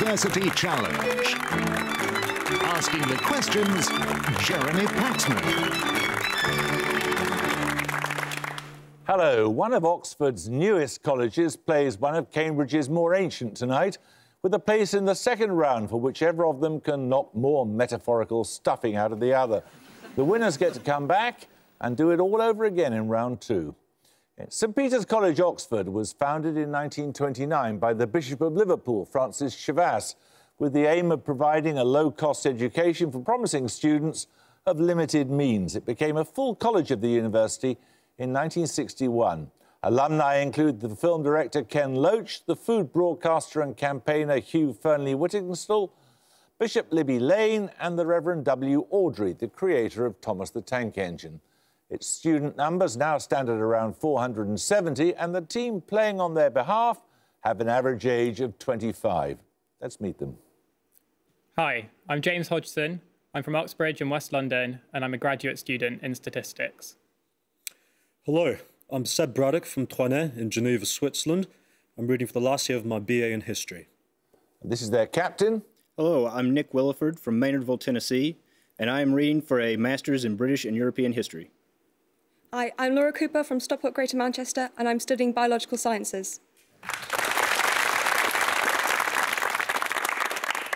University Challenge. Asking the questions, Jeremy Paxman. Hello. One of Oxford's newest colleges plays one of Cambridge's more ancient tonight, with a place in the second round for whichever of them can knock more metaphorical stuffing out of the other. The winners get to come back and do it all over again in round two. St Peter's College, Oxford, was founded in 1929 by the Bishop of Liverpool, Francis Chavasse, with the aim of providing a low-cost education for promising students of limited means. It became a full college of the university in 1961. Alumni include the film director Ken Loach, the food broadcaster and campaigner Hugh Fearnley-Whittingstall, Bishop Libby Lane and the Reverend W. Audrey, the creator of Thomas the Tank Engine. Its student numbers now stand at around 470, and the team playing on their behalf have an average age of 25. Let's meet them. Hi, I'm James Hodgson. I'm from Uxbridge in West London, and I'm a graduate student in statistics. Hello, I'm Seb Braddock from Troyes in Geneva, Switzerland. I'm reading for the last year of my BA in History. And this is their captain. Hello, I'm Nick Williford from Maynardville, Tennessee, and I am reading for a Master's in British and European History. Hi, I'm Laura Cooper from Stockport, Greater Manchester, and I'm studying Biological Sciences.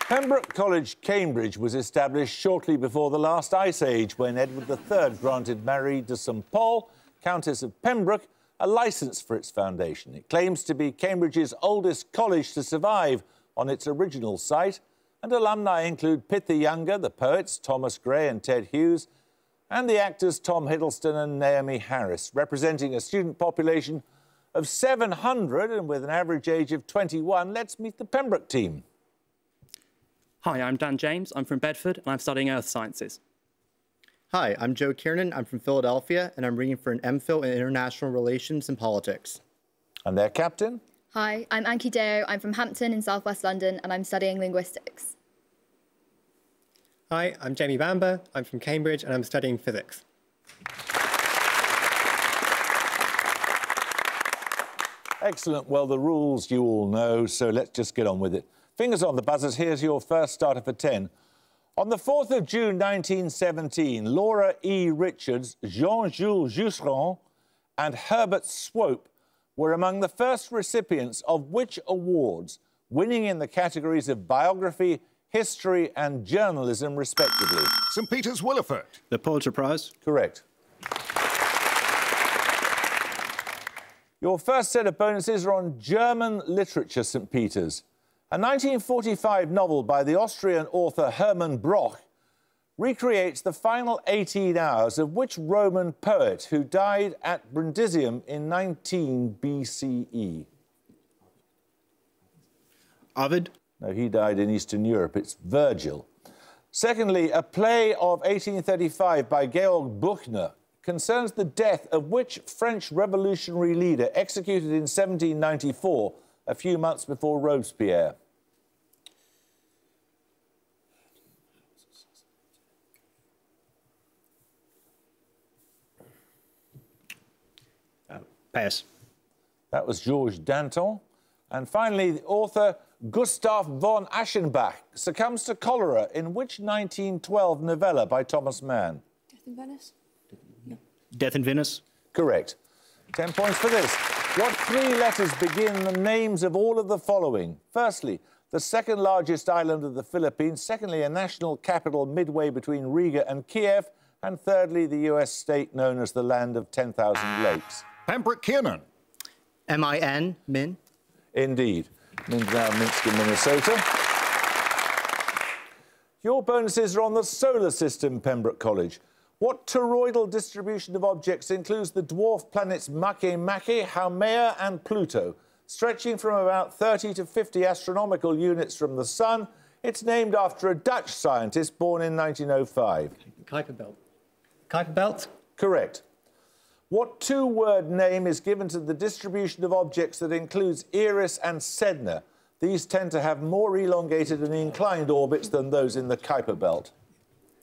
Pembroke College, Cambridge, was established shortly before the last Ice Age, when Edward III granted Marie de St Paul, Countess of Pembroke, a licence for its foundation. It claims to be Cambridge's oldest college to survive on its original site, and alumni include Pitt the Younger, the poets Thomas Gray and Ted Hughes, and the actors Tom Hiddleston and Naomi Harris, representing a student population of 700 and with an average age of 21. Let's meet the Pembroke team. Hi, I'm Dan James. I'm from Bedford and I'm studying Earth Sciences. Hi, I'm Joe Kiernan. I'm from Philadelphia, and I'm reading for an MPhil in International Relations and Politics. And their captain? Hi, I'm Anki Deo. I'm from Hampton in southwest London, and I'm studying linguistics. Hi, I'm Jamie Bamber. I'm from Cambridge, and I'm studying physics. Excellent. Well, the rules you all know, so let's just get on with it. Fingers on the buzzers. Here's your first starter for 10. On the 4th of June 1917, Laura E. Richards, Jean-Jules Jusserand and Herbert Swope were among the first recipients of which awards, winning in the categories of biography, history and journalism, respectively? St Peter's Williford. The Pulitzer Prize? Correct. Your first set of bonuses are on German literature, St Peter's. A 1945 novel by the Austrian author Hermann Broch recreates the final 18 hours of which Roman poet who died at Brundisium in 19 BCE? Ovid? No, he died in Eastern Europe. It's Virgil. Secondly, a play of 1835 by Georg Büchner concerns the death of which French revolutionary leader executed in 1794, a few months before Robespierre? Pass. That was Georges Danton. And finally, the author Gustav von Aschenbach succumbs to cholera in which 1912 novella by Thomas Mann? Death in Venice? No. Death in Venice? Correct. 10 points for this. What three letters begin the names of all of the following? Firstly, the second largest island of the Philippines. Secondly, a national capital midway between Riga and Kiev. And thirdly, the US state known as the land of 10,000 lakes. Pembroke Kiernan. M-I-N, Min? Indeed. Minsk in Minnesota. Your bonuses are on the solar system, Pembroke College. What toroidal distribution of objects includes the dwarf planets Makemake, Haumea and Pluto? Stretching from about 30 to 50 astronomical units from the Sun, it's named after a Dutch scientist born in 1905. Kuiper Belt. Kuiper Belt? Correct. What two-word name is given to the distribution of objects that includes Eris and Sedna? These tend to have more elongated and inclined orbits than those in the Kuiper Belt.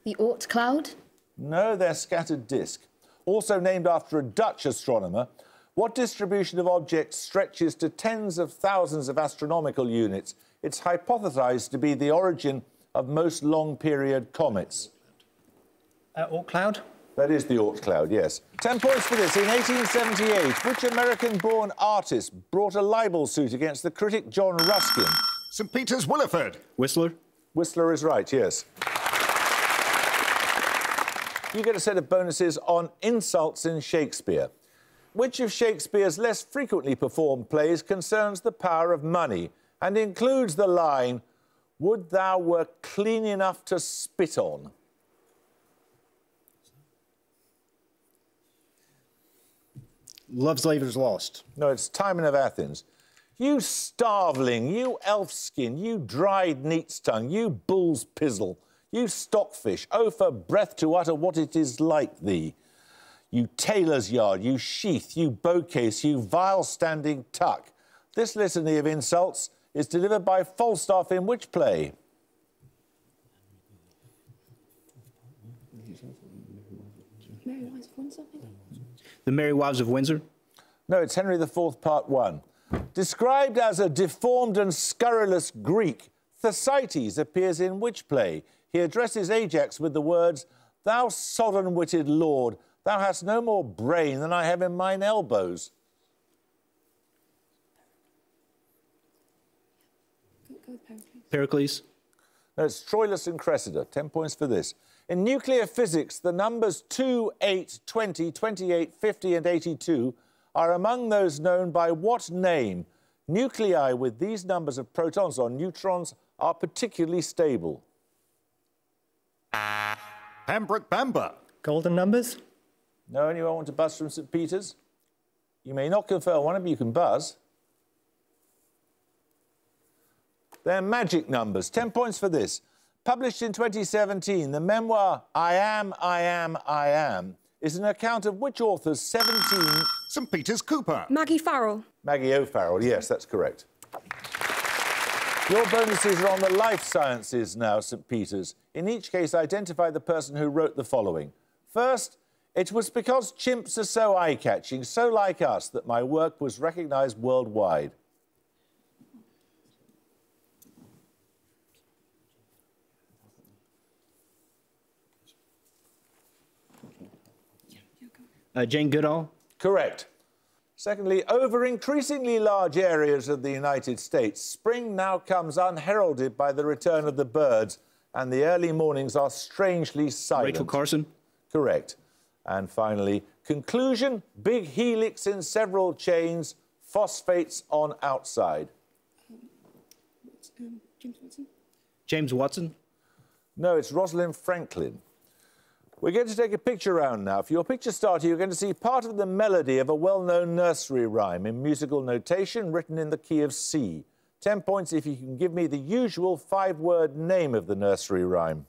The Oort cloud? No, they're scattered disk. Also named after a Dutch astronomer, what distribution of objects stretches to tens of thousands of astronomical units? It's hypothesised to be the origin of most long-period comets. Oort cloud. That is the Oort cloud, yes. 10 points for this. In 1878, which American-born artist brought a libel suit against the critic John Ruskin? St Peter's, Willeford. Whistler. Whistler is right, yes. You get a set of bonuses on insults in Shakespeare. Which of Shakespeare's less frequently performed plays concerns the power of money and includes the line, "Would thou were clean enough to spit on"? Love's Labour's Lost. No, it's Timon of Athens. You starveling, you elf-skin, you dried neat's tongue, you bull's pizzle, you stockfish, oh, for breath to utter what it is like thee. You tailor's yard, you sheath, you bowcase, you vile standing tuck. This litany of insults is delivered by Falstaff in which play? The Merry Wives of Windsor. No, it's Henry IV, Part 1. Described as a deformed and scurrilous Greek, Thersites appears in which play? He addresses Ajax with the words, "Thou sodden-witted lord, thou hast no more brain than I have in mine elbows." Pericles. No, it's Troilus and Cressida. 10 points for this. In nuclear physics, the numbers 2, 8, 20, 28, 50 and 82 are among those known by what name? Nuclei with these numbers of protons or neutrons are particularly stable. Pembroke Bamber. Golden numbers. No, anyone want to buzz from St Peter's? You may not confer one, but you can buzz. They're magic numbers. 10 points for this. Published in 2017, the memoir I Am, I Am, I Am is an account of which author's 17... St Peter's Cooper. Maggie Farrell. Maggie O'Farrell, yes, that's correct. Your bonuses are on the life sciences now, St Peter's. In each case, identify the person who wrote the following. First, it was because chimps are so eye-catching, so like us, that my work was recognised worldwide. Jane Goodall. Correct. Secondly, over increasingly large areas of the United States, spring now comes unheralded by the return of the birds, and the early mornings are strangely silent. Rachel Carson. Correct. And finally, conclusion, big helix in several chains, phosphates on outside. James Watson. James Watson. No, it's Rosalind Franklin. We're going to take a picture round now. For your picture starter, you're going to see part of the melody of a well-known nursery rhyme in musical notation written in the key of C. 10 points if you can give me the usual 5-word name of the nursery rhyme.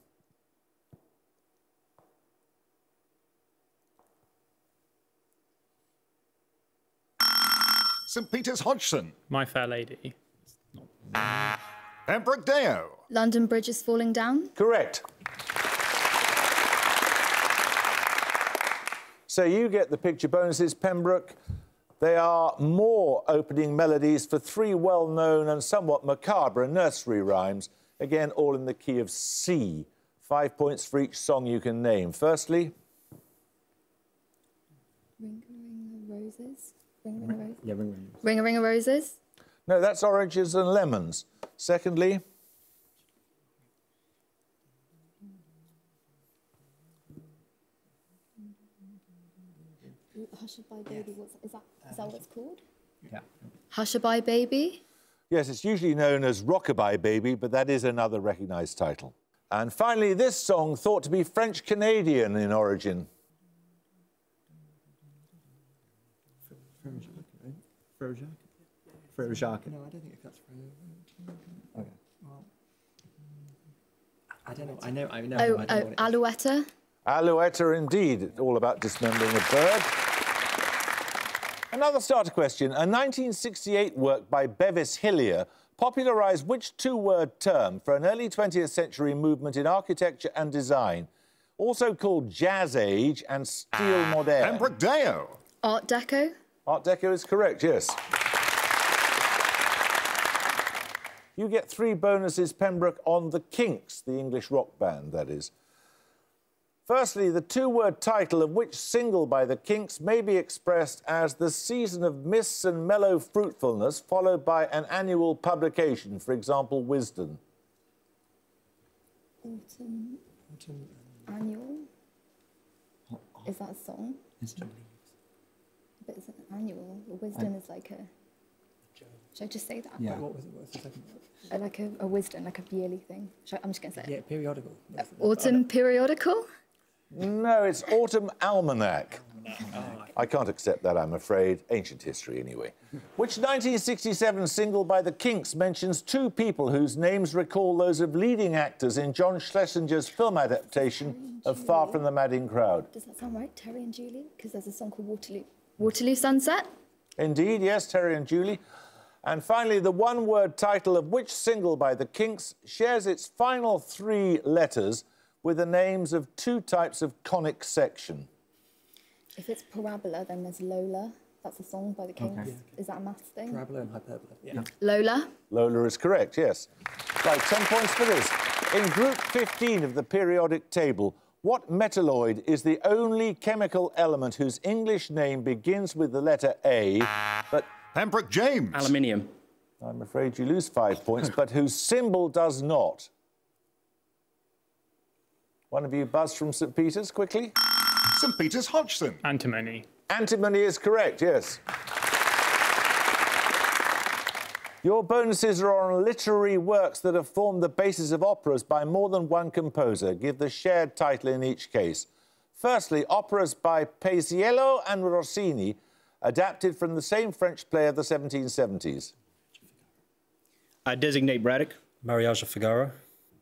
St Peter's Hodgson. My Fair Lady. Pembroke Deo. London Bridge is falling down. Correct. So you get the picture bonuses, Pembroke. They are more opening melodies for 3 well-known and somewhat macabre nursery rhymes, again, all in the key of C. 5 points for each song you can name. Firstly... Ring a Roses. Ring a Roses. Yeah, Ring. Ring a Roses. No, that's Oranges and Lemons. Secondly... Hushabye Baby, is that what it's called? Yeah. Hushabye Baby? Yes, it's usually known as Rockabye Baby, but that is another recognised title. And finally, this song, thought to be French-Canadian in origin. Frere Jacques. No, I don't think that's Frere. Okay. Well, I don't know. I know. Oh, I don't know what it is. Alouetta? Alouetta, indeed, all about dismembering a bird. Another starter question. A 1968 work by Bevis Hillier popularised which 2-word term for an early 20th century movement in architecture and design, also called Jazz Age and Style Moderne? Pembroke Deo. Art Deco? Art Deco is correct, yes. You get 3 bonuses, Pembroke, on the Kinks, the English rock band, that is. Firstly, the 2-word title of which single by the Kinks may be expressed as the season of mists and mellow fruitfulness, followed by an annual publication, for example, Wisdom. Autumn. Annual? Is that a song? But is it annual? Wisdom is like a... Should I just say that? Yeah. What was the second word? Like a wisdom, like a yearly thing. I'm just going to say it. Yeah, periodical. Autumn periodical? No, it's Autumn Almanac. I can't accept that, I'm afraid. Ancient history, anyway. Which 1967 single by the Kinks mentions 2 people whose names recall those of leading actors in John Schlesinger's film adaptation of Far From the Madding Crowd? Does that sound right? Terry and Julie? Because there's a song called Waterloo. Waterloo Sunset? Indeed, yes, Terry and Julie. And finally, the 1-word title of which single by the Kinks shares its final 3 letters with the names of 2 types of conic section? If it's parabola, then there's Lola. That's a song by the Kinks. Okay. Is that a maths thing? Parabola and hyperbola. Yeah. Lola? Lola is correct, yes. Right, 10 points for this. In Group 15 of the periodic table, what metalloid is the only chemical element whose English name begins with the letter A, but... Pembroke James. Aluminium. I'm afraid you lose 5 points, but whose symbol does not? One of you buzzed from St. Peter's, quickly. St. Peter's Hodgson. Antimony. Antimony is correct, yes. Your bonuses are on literary works that have formed the basis of operas by more than one composer. Give the shared title in each case. Firstly, operas by Paisiello and Rossini, adapted from the same French play of the 1770s. I designate Braddock. Mariage of Figaro.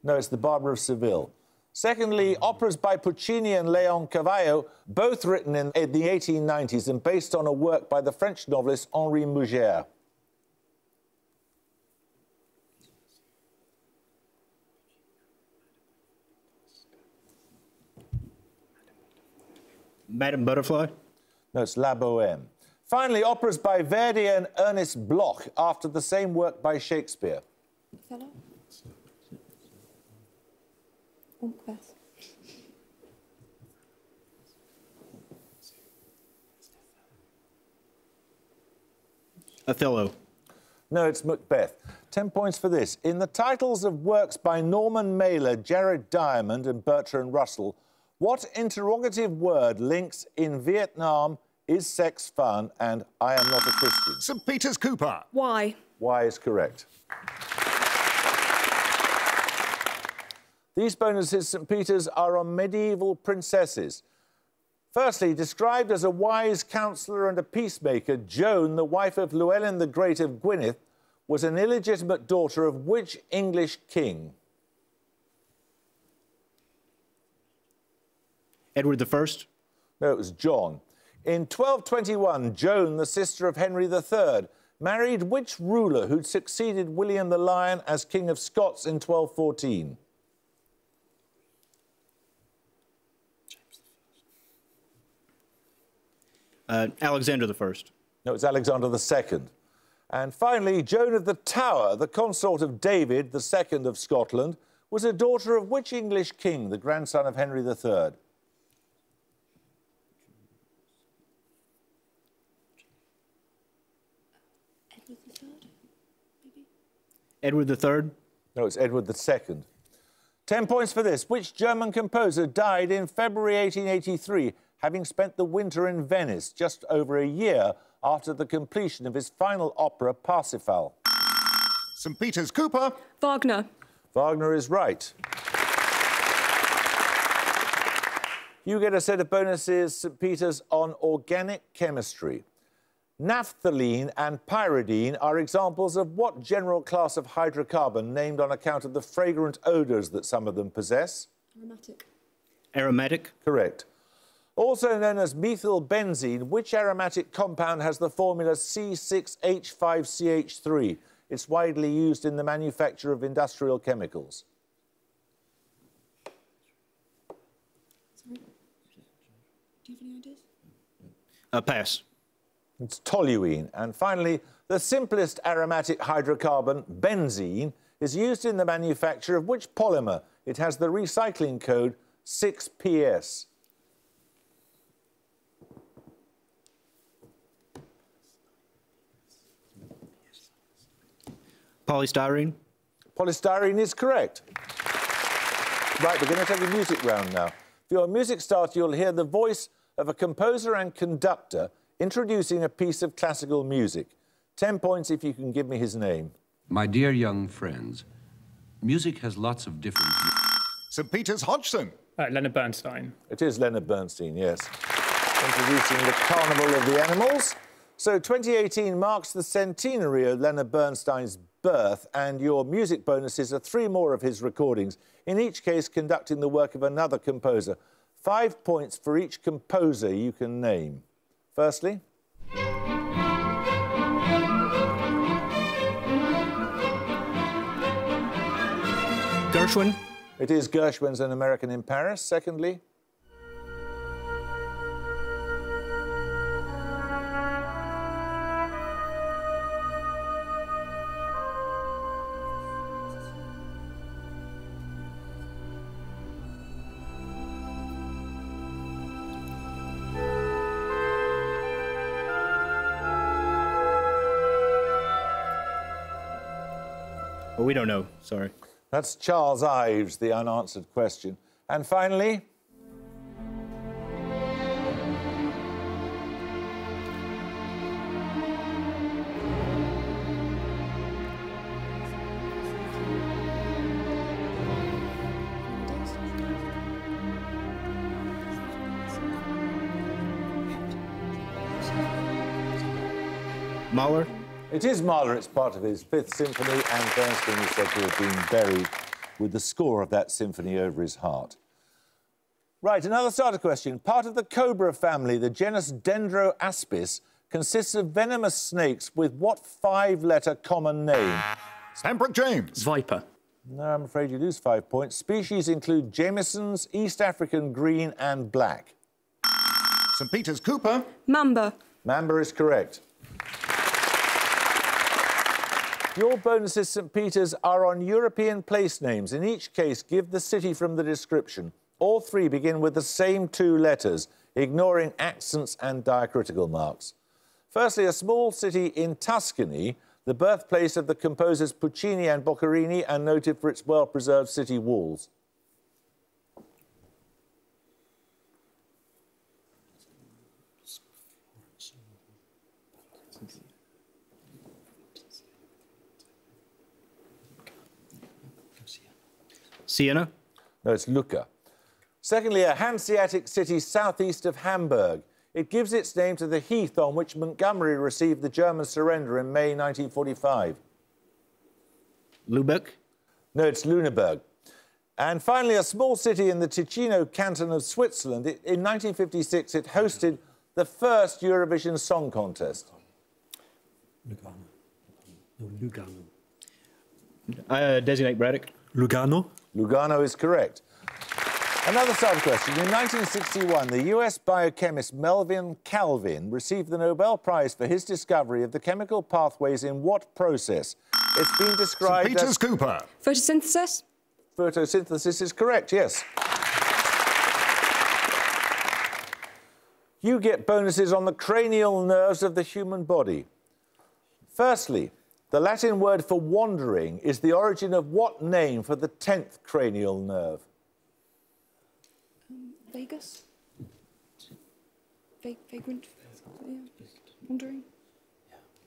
No, it's The Barber of Seville. Secondly, operas by Puccini and Leon Cavallo, both written in the 1890s and based on a work by the French novelist Henri Mugère. Madame Butterfly. No, it's La Bohème. Finally, operas by Verdi and Ernest Bloch, after the same work by Shakespeare. Othello? Macbeth. Othello. No, it's Macbeth. 10 points for this. In the titles of works by Norman Mailer, Jared Diamond and Bertrand Russell, what interrogative word links In Vietnam, Is Sex Fun and I Am Not a Christian? St. Peter's Cooper. Why? Y is correct. These bonuses, St. Peter's, are on medieval princesses. Firstly, described as a wise counsellor and a peacemaker, Joan, the wife of Llewellyn the Great of Gwynedd, was an illegitimate daughter of which English king? Edward I. No, it was John. In 1221, Joan, the sister of Henry III, married which ruler who'd succeeded William the Lion as King of Scots in 1214? Alexander I. No, it's Alexander II. And finally, Joan of the Tower, the consort of David II of Scotland, was a daughter of which English king, the grandson of Henry III? Edward III. No, it's Edward II. 10 points for this. Which German composer died in February 1883, having spent the winter in Venice, just over a year after the completion of his final opera, Parsifal? St. Peter's Cooper. Wagner. Wagner is right. You get a set of bonuses, St. Peter's, on organic chemistry. Naphthalene and pyridine are examples of what general class of hydrocarbon named on account of the fragrant odours that some of them possess? Aromatic. Aromatic. Correct. Also known as methylbenzene, which aromatic compound has the formula C6H5CH3? It's widely used in the manufacture of industrial chemicals. Sorry. Do you have any ideas? Pass. It's toluene. And finally, the simplest aromatic hydrocarbon, benzene, is used in the manufacture of which polymer? It has the recycling code 6PS. Polystyrene. Polystyrene is correct. Right, we're going to take a music round now. For your music start, you'll hear the voice of a composer and conductor introducing a piece of classical music. 10 points if you can give me his name. My dear young friends, music has lots of different... St. Peter's Hodgson. Leonard Bernstein. It is Leonard Bernstein, yes. Introducing the Carnival of the Animals. So 2018 marks the centenary of Leonard Bernstein's birth, and your music bonuses are 3 more of his recordings, in each case conducting the work of another composer. 5 points for each composer you can name. Firstly... Gershwin. It is Gershwin's An American in Paris. Secondly... Well, we don't know, sorry. That's Charles Ives, the unanswered question. And finally... Mahler? It is Mahler. It's part of his 5th Symphony, and Bernstein is said to have been buried with the score of that symphony over his heart. Right, another starter question. Part of the cobra family, the genus Dendroaspis, consists of venomous snakes with what 5-letter common name? Pembroke James. Viper. No, I'm afraid you lose 5 points. Species include Jameson's, East African green and black. St. Peter's Cooper. Mamba. Mamba is correct. Your bonuses, St. Peter's, are on European place names. In each case, give the city from the description. All 3 begin with the same 2 letters, ignoring accents and diacritical marks. Firstly, a small city in Tuscany, the birthplace of the composers Puccini and Boccherini, and noted for its well-preserved city walls. Siena? No, it's Lucca. Secondly, a Hanseatic city southeast of Hamburg. It gives its name to the heath on which Montgomery received the German surrender in May 1945. Lübeck? No, it's Lüneburg. And finally, a small city in the Ticino canton of Switzerland. In 1956, it hosted the first Eurovision Song Contest. Lugano. No, Lugano. Designate Braddock. Lugano? Lugano is correct. Another starter question. In 1961, the US biochemist Melvin Calvin received the Nobel Prize for his discovery of the chemical pathways in what process? It's been described St. Peter's as... Cooper. Photosynthesis. Photosynthesis is correct, yes. You get bonuses on the cranial nerves of the human body. Firstly, the Latin word for wandering is the origin of what name for the 10th cranial nerve? Vegas. Vagrant. Yeah. Wandering.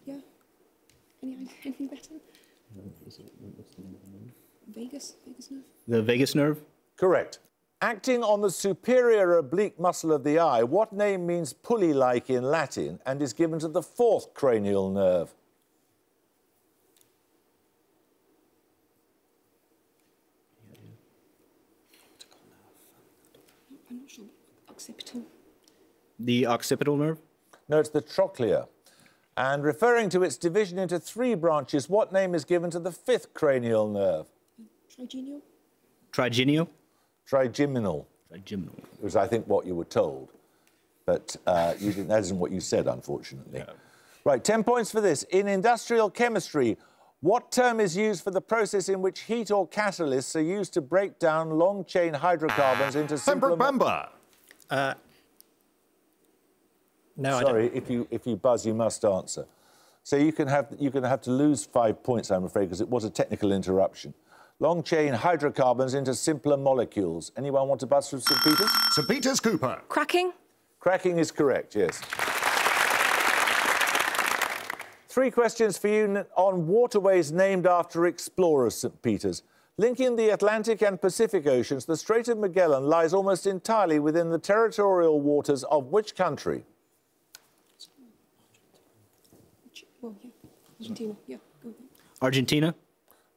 Yeah. Anything better? Vagus nerve. The vagus nerve? Correct. Acting on the superior oblique muscle of the eye, what name means pulley-like in Latin and is given to the 4th cranial nerve? I'm not sure. Occipital. The occipital nerve? No, it's the trochlea. And referring to its division into 3 branches, what name is given to the 5th cranial nerve? Trigenial. Trigenio? Trigeminal. Trigeminal. It was, I think, what you were told. But that isn't what you said, unfortunately. Yeah. Right, 10 points for this. In industrial chemistry, What term is used for the process in which heat or catalysts are used to break down long-chain hydrocarbons into simpler... Pembroke Bamba. No, Sorry, if you buzz, you must answer. So you're going to have to lose 5 points, I'm afraid, because it was a technical interruption. Long-chain hydrocarbons into simpler molecules. Anyone want to buzz from St Peters? St Peter's Cooper. Cracking? Cracking is correct, yes. 3 questions for you on waterways named after explorers, St Peters. Linking the Atlantic and Pacific Oceans, the Strait of Magellan lies almost entirely within the territorial waters of which country? Argentina, yeah. Argentina?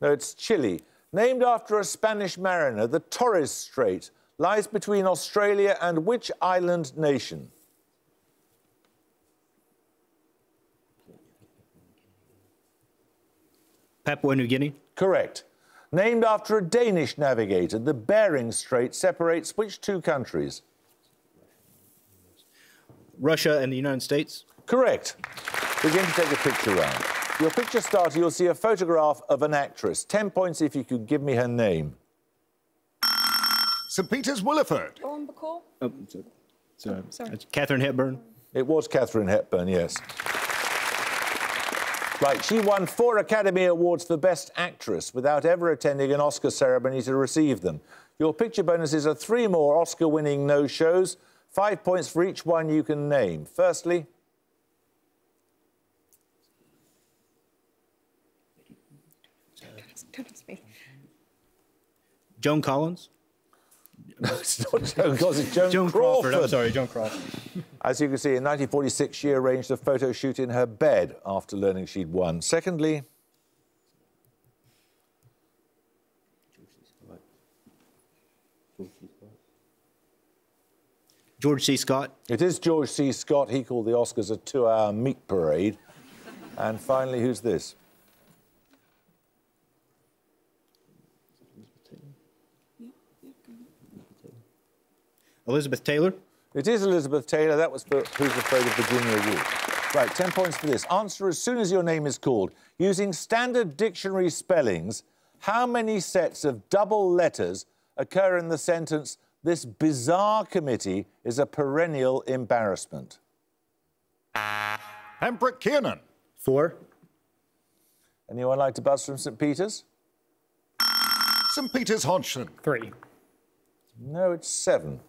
No, it's Chile. Named after a Spanish mariner, the Torres Strait lies between Australia and which island nation? Papua New Guinea? Correct. Named after a Danish navigator, the Bering Strait separates which 2 countries? Russia and the United States? Correct. We're going to take a picture round. Your picture starter, you'll see a photograph of an actress. 10 points if you could give me her name. St Peter's Williford. Lauren Bacall? Oh, Sorry. It's Katharine Hepburn? It was Katharine Hepburn, yes. Right, she won 4 Academy Awards for Best Actress without ever attending an Oscar ceremony to receive them. Your picture bonuses are 3 more Oscar-winning no-shows, 5 points for each one you can name. Firstly... Joan Collins? No, it's not Joan Collins, it's Joan Crawford. I'm sorry, Joan Crawford. As you can see, in 1946, she arranged a photo shoot in her bed after learning she'd won. Secondly... George C. Scott? It is George C. Scott. He called the Oscars a 2-hour meat parade. And finally, who's this? Elizabeth Taylor? It is Elizabeth Taylor. That was for Who's Afraid of Virginia Woolf. Right, 10 points for this. Answer as soon as your name is called. Using standard dictionary spellings, how many sets of double letters occur in the sentence, "This bizarre committee is a perennial embarrassment"? Pembroke Kiernan. 4. Anyone like to buzz from St Peters? St Peter's Hodgson. 3. No, it's 7.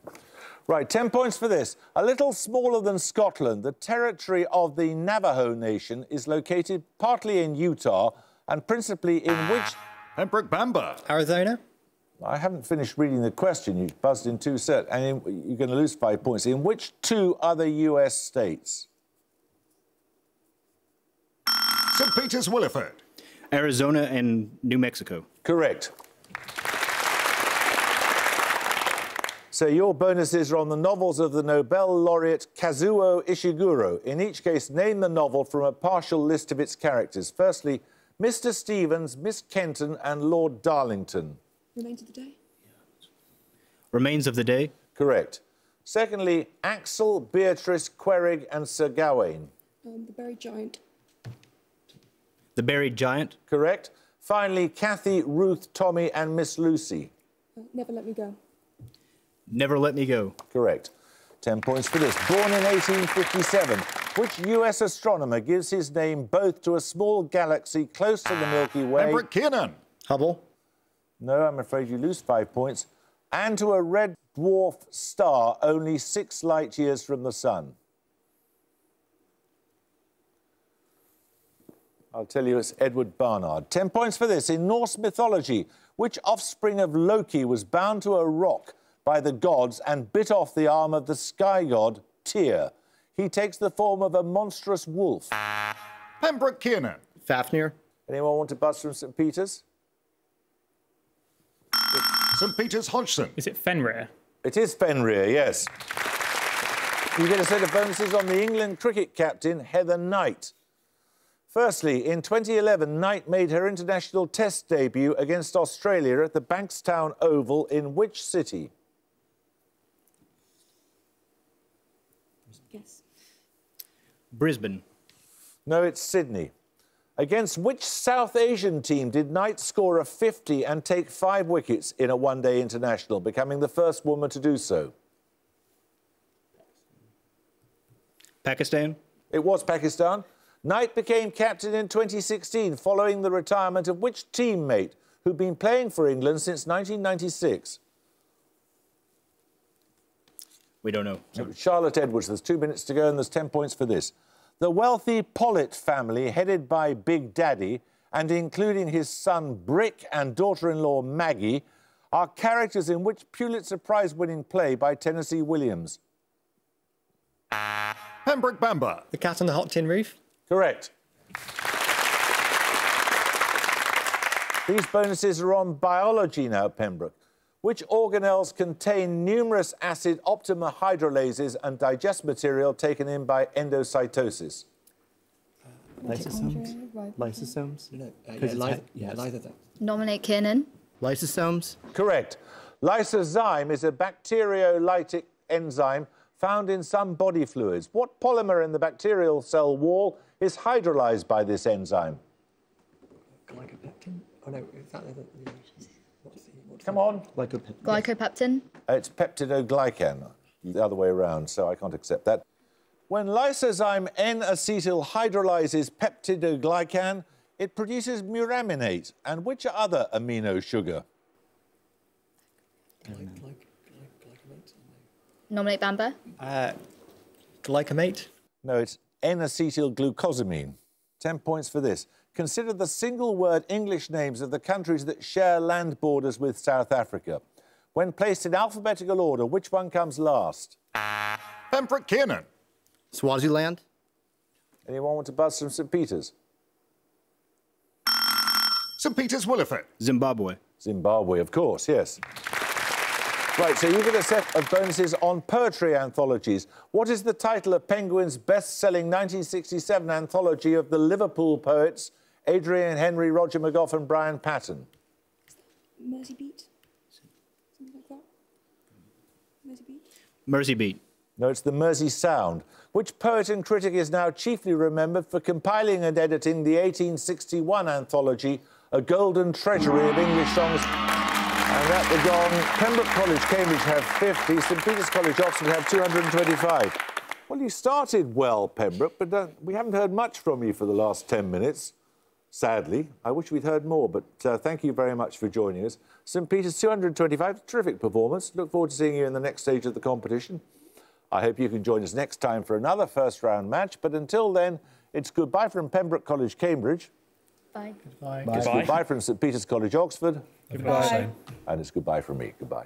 Right, 10 points for this. A little smaller than Scotland, the territory of the Navajo Nation is located partly in Utah and principally in which... Pembroke Bamba. Arizona? I haven't finished reading the question. You buzzed in 2 sets, and you're going to lose 5 points. In which 2 other US states? St Peter's Williford. Arizona and New Mexico? Correct. So your bonuses are on the novels of the Nobel laureate Kazuo Ishiguro. In each case, name the novel from a partial list of its characters. Firstly, Mr. Stevens, Miss Kenton and Lord Darlington. Remains of the Day? Remains of the Day? Correct. Secondly, Axel, Beatrice, Querig and Sir Gawain. The Buried Giant. The Buried Giant? Correct. Finally, Kathy, Ruth, Tommy and Miss Lucy. Never Let Me Go. Never Let Me Go. Correct. 10 points for this. Born in 1857, which US astronomer gives his name both to a small galaxy close to the Milky Way... Pembroke Kiernan. Hubble? No, I'm afraid you lose 5 points. And to a red dwarf star only 6 light years from the sun. I'll tell you, it's Edward Barnard. 10 points for this. In Norse mythology, which offspring of Loki was bound to a rock by the gods and bit off the arm of the sky god, Tyr? He takes the form of a monstrous wolf. Pembroke Kiernan. Fafnir? Anyone want to buzz from St Peters? St Peter's Hodgson. Is it Fenrir? It is Fenrir, yes. You get a set of bonuses on the England cricket captain, Heather Knight. Firstly, in 2011, Knight made her international test debut against Australia at the Bankstown Oval in which city? Yes. Brisbane? No, it's Sydney. Against which South Asian team did Knight score a 50 and take 5 wickets in a one-day international, becoming the first woman to do so? Pakistan. It was Pakistan. Knight became captain in 2016 following the retirement of which teammate who'd been playing for England since 1996? We don't know. Charlotte Edwards. There's 2 minutes to go and there's 10 points for this. The wealthy Pollitt family, headed by Big Daddy and including his son Brick and daughter-in-law Maggie, are characters in which Pulitzer Prize-winning play by Tennessee Williams? Pembroke Bamba. The Cat on the Hot Tin Roof. Correct. These bonuses are on biology now, Pembroke. Which organelles contain numerous acid optimer hydrolases and digest material taken in by endocytosis? Lysosomes? Lysosomes? No, lysosomes. Nominate Kiernan. Lysosomes? Correct. Lysozyme is a bacteriolytic enzyme found in some body fluids. What polymer in the bacterial cell wall is hydrolyzed by this enzyme? Glycopeptin? Oh, no, is that the... Come on. Glycopeptin. It's peptidoglycan, the other way around, so I can't accept that. When lysozyme N-acetyl hydrolyzes peptidoglycan, it produces muraminate. And which other amino sugar? Nominate Bamba. Glycomate. No, it's N-acetyl glucosamine. 10 points for this. Consider the single-word English names of the countries that share land borders with South Africa. When placed in alphabetical order, which one comes last? Pembroke Kiernan. Swaziland. Anyone want to buzz from St Peter's? St Peter's Williford. Zimbabwe. Zimbabwe, of course, yes. Right, so you get a set of bonuses on poetry anthologies. What is the title of Penguin's best-selling 1967 anthology of the Liverpool poets Adrian Henry, Roger McGough and Brian Patton? Mersey Beat? Something like that? Mersey Beat? Mersey Beat. No, it's the Mersey Sound. Which poet and critic is now chiefly remembered for compiling and editing the 1861 anthology, A Golden Treasury of English Songs? And at the gong, Pembroke College, Cambridge have 50, St Peter's College, Oxford have 225. Well, you started well, Pembroke, but we haven't heard much from you for the last 10 minutes, sadly. I wish we'd heard more, but thank you very much for joining us. St Peter's 225, terrific performance. Look forward to seeing you in the next stage of the competition. I hope you can join us next time for another first-round match, but until then, it's goodbye from Pembroke College, Cambridge. Bye. Goodbye. It's goodbye from St Peter's College, Oxford. Goodbye. And it's goodbye from me. Goodbye.